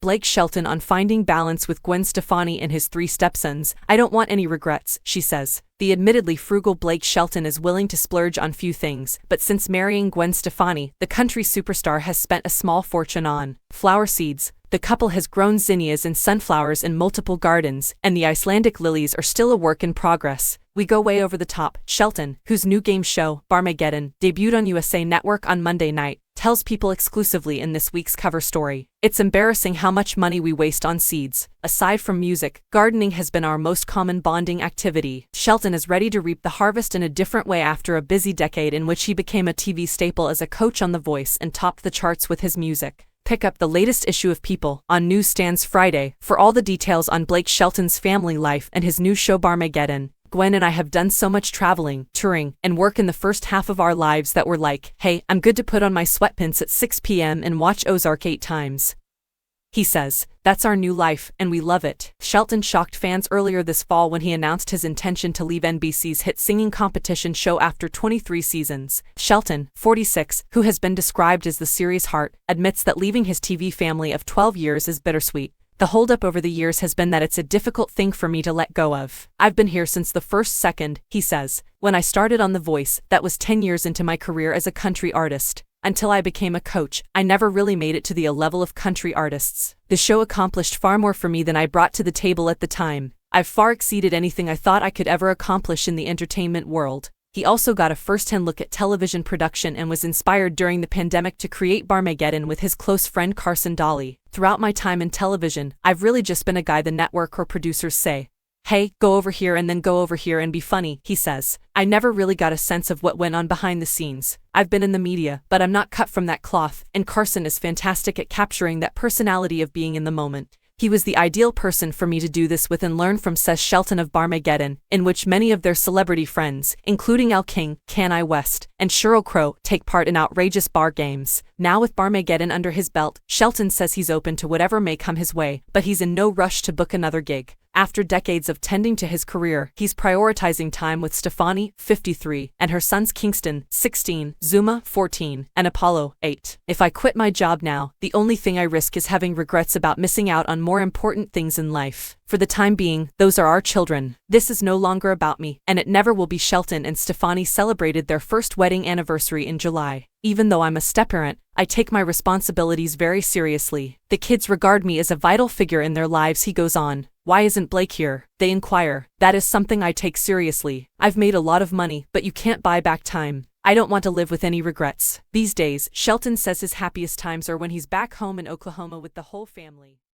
Blake Shelton on finding balance with Gwen Stefani and his 3 stepsons. I don't want any regrets, she says. The admittedly frugal Blake Shelton is willing to splurge on few things, but since marrying Gwen Stefani, the country superstar has spent a small fortune on flower seeds. The couple has grown zinnias and sunflowers in multiple gardens, and the Icelandic lilies are still a work in progress. We go way over the top. Shelton, whose new game show, Barmageddon, debuted on USA Network on Monday night, tells people exclusively in this week's cover story. It's embarrassing how much money we waste on seeds. Aside from music, gardening has been our most common bonding activity. Shelton is ready to reap the harvest in a different way after a busy decade in which he became a TV staple as a coach on The Voice and topped the charts with his music. Pick up the latest issue of People on newsstands Friday for all the details on Blake Shelton's family life and his new show Barmageddon. Gwen and I have done so much traveling, touring, and work in the first half of our lives that we're like, hey, I'm good to put on my sweatpants at 6 p.m. and watch Ozark 8 times. He says, that's our new life, and we love it. Shelton shocked fans earlier this fall when he announced his intention to leave NBC's hit singing competition show after 23 seasons. Shelton, 46, who has been described as the series' heart, admits that leaving his TV family of 12 years is bittersweet. The holdup over the years has been that it's a difficult thing for me to let go of. I've been here since the first second, he says. When I started on The Voice, that was 10 years into my career as a country artist. Until I became a coach, I never really made it to the level of country artists. The show accomplished far more for me than I brought to the table at the time. I've far exceeded anything I thought I could ever accomplish in the entertainment world. He also got a first-hand look at television production and was inspired during the pandemic to create Barmageddon with his close friend Carson Daly. Throughout my time in television, I've really just been a guy the network or producers say, hey, go over here and then go over here and be funny, he says. I never really got a sense of what went on behind the scenes. I've been in the media, but I'm not cut from that cloth, and Carson is fantastic at capturing that personality of being in the moment. He was the ideal person for me to do this with and learn from, says Shelton of Barmageddon, in which many of their celebrity friends, including Elle King, Kanye West, and Sheryl Crow, take part in outrageous bar games. Now with Barmageddon under his belt, Shelton says he's open to whatever may come his way, but he's in no rush to book another gig. After decades of tending to his career, he's prioritizing time with Stefani, 53, and her sons Kingston, 16, Zuma, 14, and Apollo, 8. If I quit my job now, the only thing I risk is having regrets about missing out on more important things in life. For the time being, those are our children. This is no longer about me, and it never will be. Shelton and Stefani celebrated their first wedding anniversary in July. Even though I'm a step-parent, I take my responsibilities very seriously. The kids regard me as a vital figure in their lives, he goes on. Why isn't Blake here? They inquire. That is something I take seriously. I've made a lot of money, but you can't buy back time. I don't want to live with any regrets. These days, Shelton says his happiest times are when he's back home in Oklahoma with the whole family.